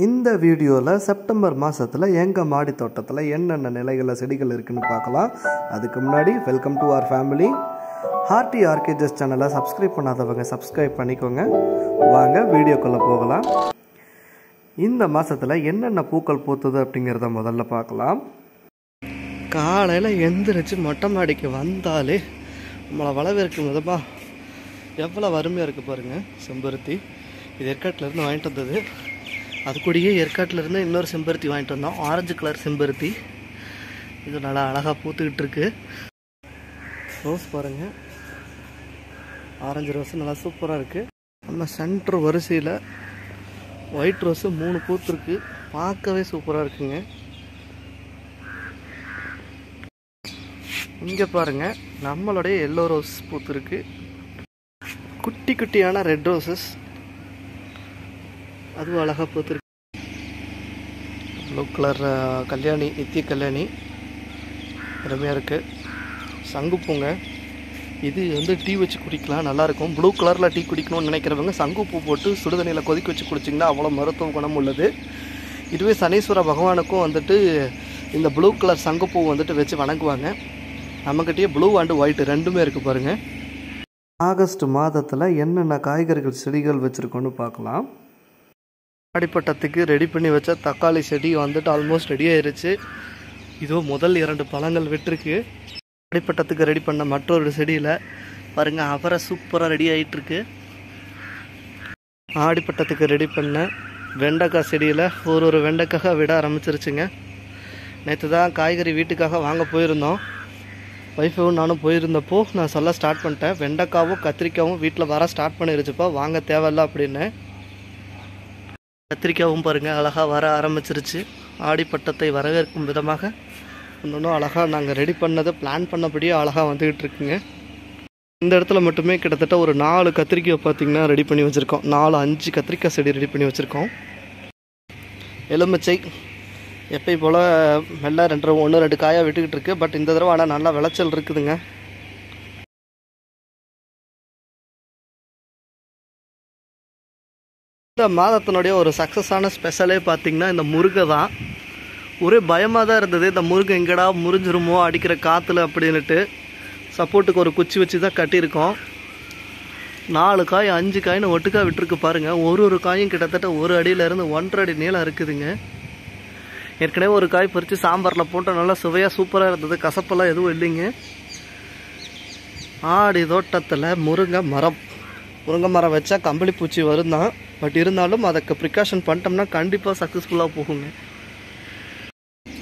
இந்த வீடியோவில் செப்டம்பர் மாதத்தில் எங்கள் மாடி தோட்டத்தில் என்னென்ன நிலைகளில் செடிகள் இருக்குன்னு பார்க்கலாம். அதுக்கு முன்னாடி welcome to our family. Hearty ஆர்கேஜஸ் சேனலை சப்ஸ்கிரைப் பண்ணாதவங்க சப்ஸ்கிரைப் பண்ணிக்கோங்க. வாங்க வீடியோக்குள்ளே போகலாம். இந்த மாதத்தில் என்னென்ன பூக்கள் பூத்துது அப்படிங்கிறத முதல்ல பார்க்கலாம். காலையில் எந்திரிச்சு மொட்டை மாடிக்கு வந்தாலே நம்மளை வரவேற்கும் விதமாக எவ்வளோ வறுமையாக இருக்குது பாருங்கள். செம்பருத்தி இது ஏற்காட்டிலேருந்து வாங்கிட்டு வந்தது. அது கூடயே ஏற்காட்டிலேருந்து இன்னொரு செம்பருத்தி வாங்கிட்டு வந்தோம். ஆரஞ்சு கலர் செம்பருத்தி. இது நல்லா அழகாக பூத்துக்கிட்டு இருக்கு. ரோஸ் பாருங்கள், ஆரஞ்சு ரோஸு நல்லா சூப்பராக இருக்குது. நம்ம சென்டர் வரிசையில் ஒயிட் ரோஸு 3 பூத்துருக்கு. பார்க்கவே சூப்பராக இருக்குங்க. இங்கே பாருங்கள், நம்மளுடைய எல்லோ ரோஸ் பூத்துருக்கு. குட்டி குட்டியான ரெட் ரோசஸ் அதுவும் அழகாக பூத்துருக்கு. ப்ளூ கலர் கல்யாணி, நித்திய கல்யாணி அருமையாக இருக்குது. சங்குப்பூங்க, இது வந்து டீ வச்சு குடிக்கலாம், நல்லாயிருக்கும். ப்ளூ கலரில் டீ குடிக்கணும்னு நினைக்கிறவங்க சங்குப்பூ போட்டு சுடுதண்ணியில் கொதிக்க வச்சு குடிச்சிங்கன்னா அவ்வளோ மருத்துவ குணம் உள்ளது. இதுவே சனீஸ்வர பகவானுக்கும் வந்துட்டு இந்த ப்ளூ கலர் சங்குப்பூ வந்துட்டு வச்சு வணங்குவாங்க. நம்மக்கிட்டே ப்ளூ அண்டு ஒயிட் ரெண்டுமே இருக்குது பாருங்கள். ஆகஸ்ட் மாதத்தில் என்னென்ன காய்கறிகள் செடிகள் வச்சுருக்கோன்னு பார்க்கலாம். அடிப்பட்டத்துக்கு ரெடி பண்ணி வச்ச தக்காளி செடி வந்துட்டு ஆல்மோஸ்ட் ரெடி ஆயிடுச்சு. இதோ முதல் 2 பழங்கள் விட்டுருக்கு. அடிப்பட்டத்துக்கு ரெடி பண்ண மற்றொரு செடியில் பாருங்கள் அவரை சூப்பராக ரெடி ஆகிட்டுருக்கு. ஆடிப்பட்டத்துக்கு ரெடி பண்ண வெண்டைக்காய் செடியில் ஒரு வெண்டைக்காக விட ஆரம்பிச்சிருச்சுங்க. நேற்று தான் காய்கறி வீட்டுக்காக வாங்க போயிருந்தோம். ஒய்ஃபும் நானும் போயிருந்தப்போ நான் சொல்ல ஸ்டார்ட் பண்ணிட்டேன், வெண்டைக்காவும் கத்திரிக்காவும் வீட்டில் வர ஸ்டார்ட் பண்ணிருச்சுப்பா, வாங்க தேவையில்ல அப்படின்னு. கத்திரிக்காவும் பாருங்கள் அழகாக வர ஆரம்பிச்சிருச்சு. ஆடிப்பட்டத்தை வரவேற்கும் விதமாக இன்னொன்றும் அழகாக நாங்கள் ரெடி பண்ணதை பிளான் பண்ணபடியே அழகாக வந்துக்கிட்டு இருக்குங்க. இந்த இடத்துல மட்டுமே கிட்டத்தட்ட ஒரு 4 கத்திரிக்காய் பார்த்திங்கன்னா ரெடி பண்ணி வச்சுருக்கோம். 4-5 கத்திரிக்காய் செடி ரெடி பண்ணி வச்சுருக்கோம். எலுமிச்சை எப்பயும் போல் மெல்ல 1-2 காயாக விட்டுக்கிட்டு இருக்கு. பட் இந்த தடவை ஆனால் நல்லா விளைச்சல் இருக்குதுங்க. இந்த மாதத்தினுடைய ஒரு சக்ஸஸான ஸ்பெஷலே பார்த்திங்கன்னா இந்த முருங்கை தான். ஒரே பயமாக தான் இருந்தது, இந்த முருங்கை எங்கடா முறிஞ்சிருமோ அடிக்கிற காற்றுல அப்படின்ட்டு. சப்போர்ட்டுக்கு ஒரு குச்சி வச்சு தான் கட்டியிருக்கோம். 4 காய் 5 காயின்னு ஒட்டுக்காய் விட்டுருக்கு பாருங்கள். ஒரு காயும் கிட்டத்தட்ட 1 அடியிலேருந்து 1.5 அடி நீளம் இருக்குதுங்க. ஏற்கனவே ஒரு காய் பறித்து சாம்பாரில் போட்டு நல்லா சுவையாக சூப்பராக இருந்தது. கசப்பெல்லாம் எதுவும் இல்லைங்க. ஆடி தோட்டத்தில் முருங்கை மரம் வச்சா கம்பளி பூச்சி வரும் தான். பட் இருந்தாலும் அதுக்கு ப்ரிகாஷன் பண்ணிட்டோம்னா கண்டிப்பாக சக்ஸஸ்ஃபுல்லாக போகுங்க.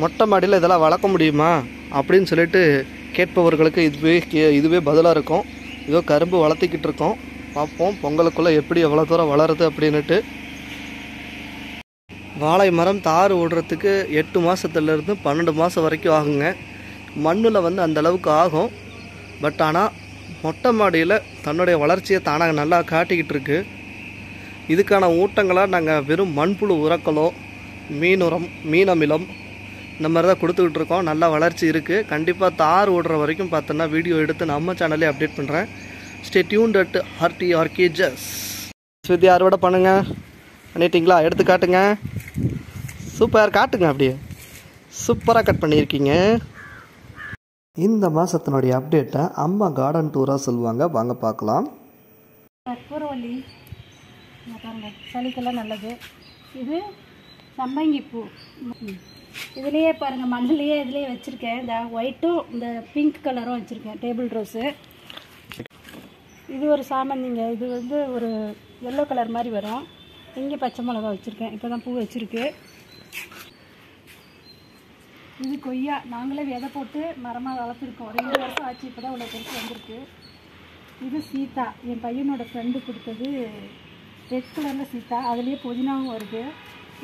மொட்டை மாடியில் இதெல்லாம் வளர்க்க முடியுமா அப்படின்னு சொல்லிட்டு கேட்பவர்களுக்கு இதுவே பதிலாக இருக்கும். இதோ கரும்பு வளர்த்திக்கிட்டு இருக்கோம். பார்ப்போம் பொங்கலுக்குள்ளே எப்படி எவ்வளோ தூரம் வளருது அப்படின்ட்டு. வாழை மரம் தார் ஓடுறதுக்கு 8 மாதத்துலேருந்து 12 மாதம் வரைக்கும் ஆகுங்க. மண்ணில் வந்து அந்தளவுக்கு ஆகும். பட் ஆனால் மொட்டை மாடியில் தன்னுடைய வளர்ச்சியை தானாக நல்லா காட்டிக்கிட்டு இருக்கு. இதுக்கான ஊட்டங்களாக நாங்கள் வெறும் மண்புழு உரக்களோ மீன் அமிலம் இந்த மாதிரி தான் கொடுத்துக்கிட்டு இருக்கோம். நல்லா வளர்ச்சி இருக்குது. கண்டிப்பாக தார் ஓடுற வரைக்கும் பார்த்தோன்னா வீடியோ எடுத்து நம்ம சேனலே அப்டேட் பண்ணுறேன். Stay tuned at HEARTYRKJAS. ஸ்விதி அறுவடை பண்ணுங்க பண்ணிட்டீங்களா? எடுத்து காட்டுங்க. சூப்பர், காட்டுங்க. அப்படியே சூப்பராக கட் பண்ணியிருக்கீங்க. இந்த மாதத்தினுடைய அப்டேட்டை அம்மா கார்டன் டூராக சொல்லுவாங்க, வாங்க பார்க்கலாம். கற்பூரவள்ளி பாருங்க, சளிக்கெல்லாம் நல்லது. இது சம்மங்கி பூ. இதுலேயே பாருங்கள் மண்ணிலேயே இதுலேயே வச்சுருக்கேன். இந்த ஒயிட்டும் இந்த பிங்க் கலரும் வச்சுருக்கேன். Table rose. இது ஒரு சாமந்திங்க. இது வந்து ஒரு எல்லோ கலர் மாதிரி வரும். இங்கே பச்சை மிளகா வச்சுருக்கேன். இப்போ தான் பூ வச்சுருக்கு. இது கொய்யா நாங்களே விதை போட்டு மரமாக வளர்த்துருக்கோம். 2 வருஷம் ஆச்சு. இப்போ தான் இவ்வளோ பெருசு வந்திருக்கு. இது சீத்தா, என் பையனோட ஃப்ரெண்டு கொடுத்தது. ரெட் கலரில் சீத்தா, அதுலேயே புதினாவும் வருது.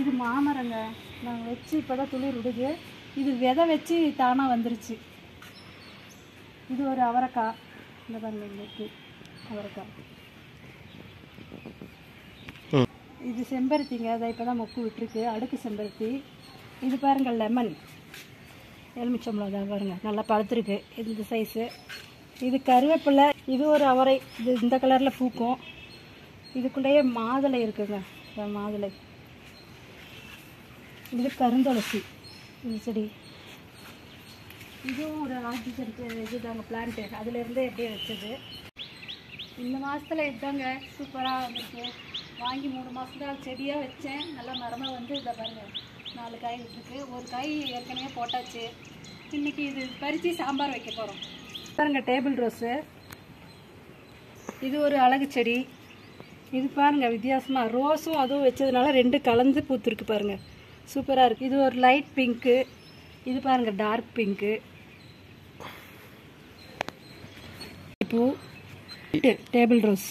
இது மாமரங்க, நாங்கள் வச்சு இப்போ தான் துளிர் விடுது. இது விதை வச்சு தானாக வந்துருச்சு. இது ஒரு அவரைக்காய். இந்த பாருங்க இருக்கு அவரைக்காய். இது செம்பருத்திங்க, அதை இப்போ தான் மொக்கு விட்டுருக்கு. அடுக்கு செம்பருத்தி. இது பாருங்கள் லெமன், எலுமிச்சம்பழம் தான் பாருங்கள் நல்லா பழுத்துருக்கு. இந்த சைஸு. இது கருவேப்பிலை. இது ஒரு அவரை. இது இந்த கலரில் பூக்கும். இதுக்குள்ளேயே மாதுளை இருக்குங்க, மாதுளை. இது கருந்துளசி இந்த செடி. இதுவும் ஒரு ஆர்டிஃபிஷியல் இதுதாங்க பிளான்ட்டு. அதுலேருந்தே எப்படியே வச்சது. இந்த மாதத்தில் இதுதாங்க சூப்பராக வந்துருக்கு. வாங்கி 3 மாதம் செடியாக வச்சேன். நல்லா மரமாக வந்து இதை பாருங்கள் 4 காய் விட்டுருக்கு. ஒரு காய் ஏற்கனவே போட்டாச்சு. இன்றைக்கி இது பறித்து சாம்பார் வைக்க போகிறோம். பாருங்கள் டேபிள் ரோஸு. இது ஒரு அழகு செடி. இது பாருங்கள் வித்தியாசமாக ரோஸும் அதுவும் வச்சதுனால 2 கலந்து பூத்துருக்கு பாருங்கள். சூப்பராக இருக்குது. இது ஒரு லைட் பிங்க்கு. இது பாருங்கள் டார்க் பிங்க்கு. பூ டேபிள் ரோஸ்.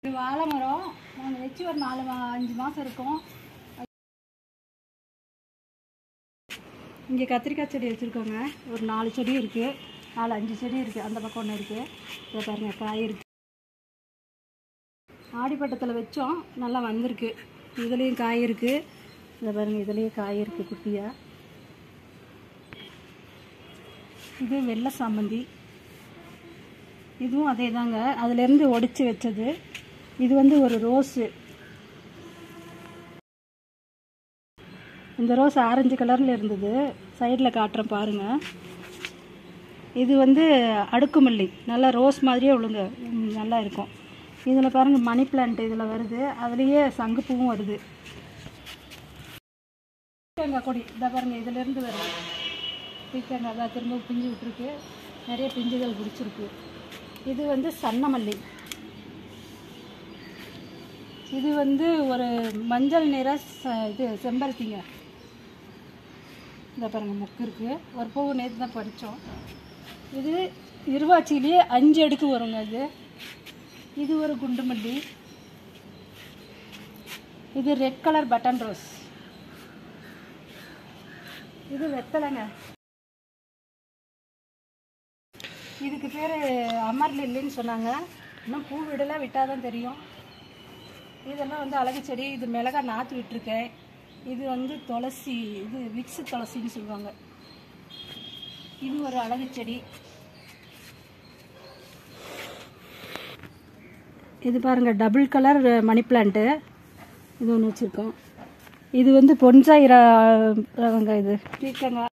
இது வாழை மரம் நாங்கள் வச்சு ஒரு 4-5 மாதம் இருக்கும். இங்கே கத்திரிக்காய் செடி வச்சுருக்கோங்க. ஒரு 4 செடி இருக்குது. 4-5 செடி இருக்குது. அந்த பக்கம் ஒன்று இருக்குது. இதை பாருங்கள் காய் இருக்குது. ஆடிப்பட்டத்தில் வச்சோம், நல்லா வந்திருக்கு. இதுலேயும் காய் இருக்குது. இதை பாருங்கள் இதுலேயும் காய் இருக்குது குட்டியாக. இது வெள்ளை சாமந்தி. இதுவும் அதே தாங்க, அதுலேருந்து ஒடிச்சு வச்சது. இது வந்து ஒரு ரோஸு. இந்த ரோஸ் ஆரஞ்சு கலரில் இருந்தது. சைடில் காட்டுறேன் பாருங்கள். இது வந்து அடுக்குமல்லி. நல்லா ரோஸ் மாதிரியே ஒழுங்க நல்லா இருக்கும். இதில் பாருங்கள் மணி பிளான்ட் இதில் வருது. அதுலேயே சங்குப்பூவும் வருது. பீக்கங்காய் கொடி இதை பாருங்கள் இதிலேருந்து வருது. பீக்கங்காய் தான் திரும்ப பிஞ்சு விட்டுருக்கு. நிறைய பிஞ்சுகள் பிடிச்சிருக்கு. இது வந்து சன்னமல்லி. இது வந்து ஒரு மஞ்சள் நிற இது செம்பருத்திங்க. இந்த பாருங்கள் மொக்கு இருக்குது. ஒரு பூ நேற்று தான் பறித்தோம். இது இருவாச்சிலேயே 5 அடுக்கு வருங்க. இது ஒரு குண்டுமல்லி. இது ரெட் கலர் பட்டன் ரோஸ். இது வெத்தலைங்க. இதுக்கு பேர் அமர் லில்லின்னு சொன்னாங்க. இன்னும் பூ விடலாம், விட்டால் தான் தெரியும். இதெல்லாம் வந்து அழகு செடி. இது மிளகா நாற்று விட்டுருக்கேன். இது வந்து துளசி. இது விக்ஸு துளசின்னு சொல்லுவாங்க. இது ஒரு அழகு செடி. இது பாருங்கள் டபுள் கலர் மணி பிளான்ட்டு. இது ஒன்று வச்சுருக்கோம். இது வந்து பொன்சாய் ரகங்க. இது பீக்கங்காய்.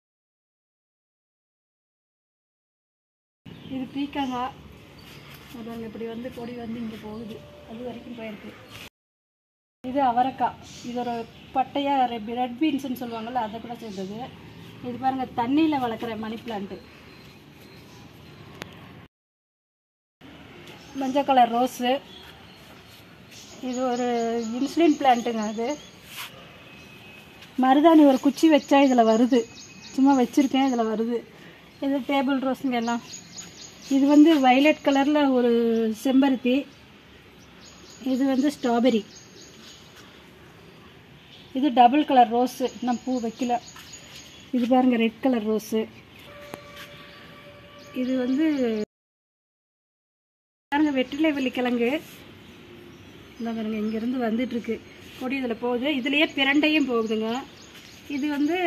இது பீக்கங்காய். அதாங்க இப்படி வந்து கொடி வந்து இங்கே போகுது. அது வரைக்கும் போயிருக்கு. இது அவரைக்காய். இது ஒரு பட்டையாக ரெட் பீன்ஸ்ன்னு சொல்லுவாங்கள்ல, அதை கூட சேர்ந்தது. இது பாருங்கள் தண்ணியில் வளர்க்குற மணி பிளான்ட்டு. மஞ்சள் கலர் ரோஸு. இது ஒரு இன்சுலின் பிளான்ட்டுங்க. அது மருதாணி ஒரு குச்சி வச்சா இதில் வருது. சும்மா வச்சுருக்கேன், இதில் வருது. இது டேபிள் ரோஸுங்க எல்லாம். இது வந்து வைலட் கலரில் ஒரு செம்பருத்தி. இது வந்து ஸ்ட்ராபெரி. இது டபுள் கலர் ரோஸு. இன்னும் பூ வைக்கல. இது பாருங்கள் ரெட் கலர் ரோஸு. இது வந்து பாருங்கள் வெற்றிலை வெள்ளிக்கிழங்கு. இந்த பாருங்கள் இங்கேருந்து வந்துட்டுருக்கு கொடி. இதில் போகுது. இதுலேயே பிரண்டையும் போகுதுங்க. இது வந்து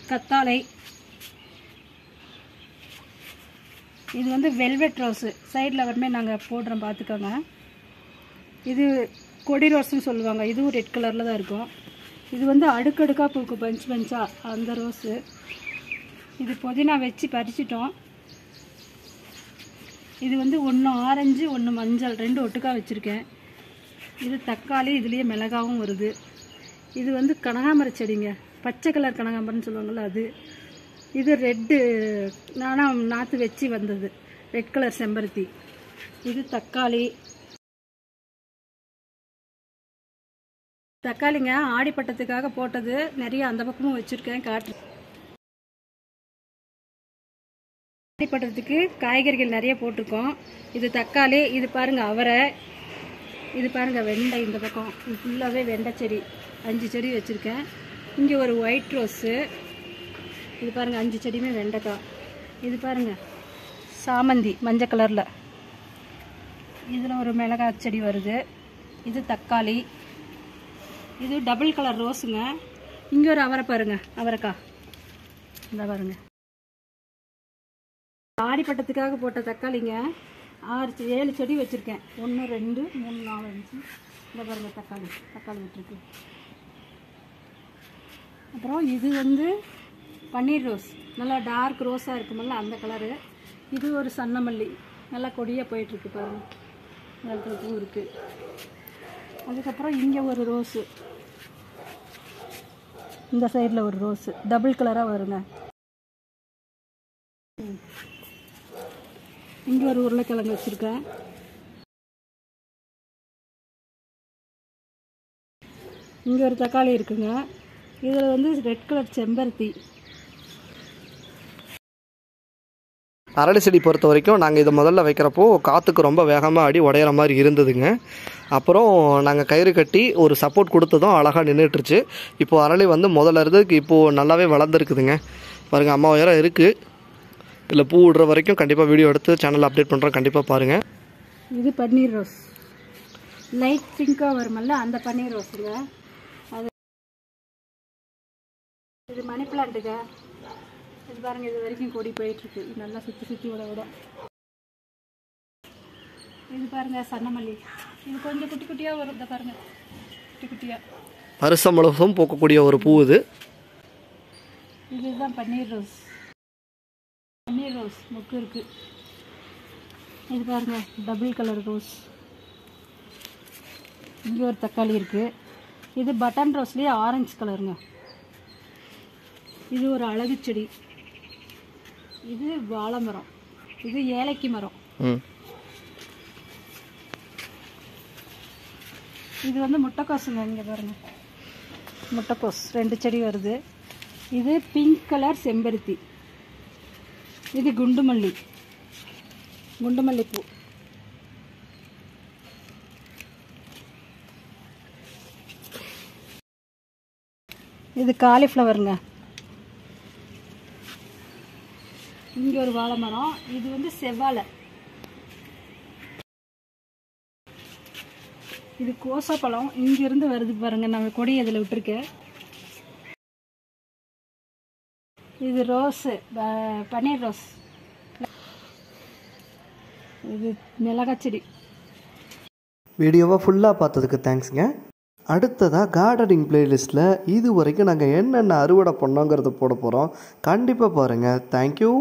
கத்தாழை. இது வந்து வெல்வெட் ரோஸு. சைடில் வரமே நாங்கள் போடுறோம் பார்த்துக்கோங்க. இது கொடி ரோஸ்ன்னு சொல்லுவாங்க. இதுவும் ரெட் கலரில் தான் இருக்கும். இது வந்து அடுக்கடுக்காக பூக்கும், பஞ்ச் பஞ்சாக. அந்த ரோஸு. இது புதினா வச்சு பறிச்சிட்டோம். இது வந்து ஒன்று ஆரஞ்சு ஒன்று மஞ்சள் 2 ஒட்டுக்காக வச்சுருக்கேன். இது தக்காளி. இதுலேயே மிளகாவும் வருது. இது வந்து கனகாமர செடிங்க. பச்சை கலர் கனகாமரம்னு சொல்லுவாங்கள்ல அது. இது ரெட்டு நானும் நாற்று வச்சு வந்தது. ரெட் கலர் செம்பருத்தி. இது தக்காளி. தக்காளிங்க ஆடிப்பட்டத்துக்காக போட்டது. நிறைய அந்த பக்கமும் வச்சுருக்கேன், காட்டு. ஆடிப்பட்டத்துக்கு காய்கறிகள் நிறைய போட்டிருக்கோம். இது தக்காளி. இது பாருங்கள் அவரை. இது பாருங்கள் வெண்டை. இந்த பக்கம் இது ஃபுல்லாகவே வெண்டை செடி. 5 செடி வச்சுருக்கேன். இங்கே ஒரு ஒயிட் ரோஸு. இது பாருங்கள் 5 செடியுமே வெண்டைக்காய். இது பாருங்கள் சாமந்தி மஞ்சள் கலரில். இதில் ஒரு மிளகாய் செடி வருது. இது தக்காளி. இது டபுள் கலர் ரோஸுங்க. இங்கே ஒரு அவரை பாருங்க, அவரைக்காய் இந்த பாருங்க. ஆடிப்பட்டத்துக்காக போட்ட தக்காளிங்க 6-7 செடி வச்சுருக்கேன். 1 2 3 4 5 இந்த பாருங்க தக்காளி விட்டுருக்கு. அப்புறம் இது வந்து பன்னீர் ரோஸ், நல்லா டார்க் ரோஸாக இருக்குமில்ல அந்த கலரு. இது ஒரு சன்னமல்லி, நல்லா கொடியாக போயிட்டுருக்கு பாருங்கள், நல்ல பூ இருக்குது. அதுக்கப்புறம் இங்கே ஒரு ரோஸு, இந்த சைடில் ஒரு ரோஸு டபுள் கலராக வருங்க. இங்கே ஒரு உருளைக்கிழங்கு வச்சுருக்கேன். இங்கே ஒரு தக்காளி இருக்குங்க. இதில் வந்து ரெட் கலர் செம்பருத்தி. அரளி செடி பொறுத்த வரைக்கும் நாங்கள் இதை முதல்ல வைக்கிறப்போ காற்றுக்கு ரொம்ப வேகமாக அடி உடையிற மாதிரி இருந்ததுங்க. அப்புறம் நாங்கள் கயிறு கட்டி ஒரு சப்போர்ட் கொடுத்ததும் அழகாக நின்றுட்டுருச்சு. இப்போது அரளி வந்து முதல்ல இருந்ததுக்கு இப்போது நல்லாவே வளர்ந்துருக்குதுங்க. பாருங்கள், அம்மா உயரம் இருக்குது. இதில் பூ விடுற வரைக்கும் கண்டிப்பாக வீடியோ எடுத்து சேனலில் அப்டேட் பண்ணுறோம், கண்டிப்பாக பாருங்கள். இது பன்னீர் ரோஸ், லைட் பிங்காக வருமல்ல அந்த பன்னீர் ரோஸுங்க. அது இது மணி பிளான்ட்டுங்க. இது பாருங்கள், இது வரைக்கும் கொடி போயிட்டுருக்கு, நல்லா சுற்றி விட. இது பாருங்கள் சன்னமல்லி, இது கொஞ்சம் குட்டி குட்டியாக வரும். இதை பாருங்கள், குட்டி குட்டியாக வருஷம் முழுவதும் பூக்கக்கூடிய ஒரு பூ இது. இதுதான் பன்னீர் ரோஸ் மொக்கு இருக்குது. இது பாருங்கள் டபுள் கலர் ரோஸ். இங்கே ஒரு தக்காளி இருக்குது. இது பட்டன் ரோஸ்லேயே ஆரஞ்சு கலருங்க. இது ஒரு அழகு செடி. இது வாழை மரம், இது ஏலக்கி மரம். இது வந்து முட்டைக்கோசுங்க. இங்கே பாருங்கள், முட்டைக்கோஸ் 2 செடி வருது. இது பிங்க் கலர் செம்பருத்தி. இது குண்டுமல்லி பூ. இது காலிஃப்ளவருங்க. இங்கே ஒரு வாழை மரம். இது வந்து செவ்வாழை. இது கோசாப்பழம், இங்கிருந்து வருது பாருங்க, நான் கொடி அதில் விட்டுருக்கேன். இது ரோஸு, பன்னீர் ரோஸ். இது மிளகாய் செடி. வீடியோவை ஃபுல்லாக பார்த்ததுக்கு தேங்க்ஸுங்க. அடுத்ததாக கார்டனிங் பிளேலிஸ்ட்டில் இது வரைக்கும் நாங்கள் என்னென்ன அறுவடை பண்ணோங்கிறத போட போகிறோம், கண்டிப்பாக பாருங்கள். தேங்க்யூ.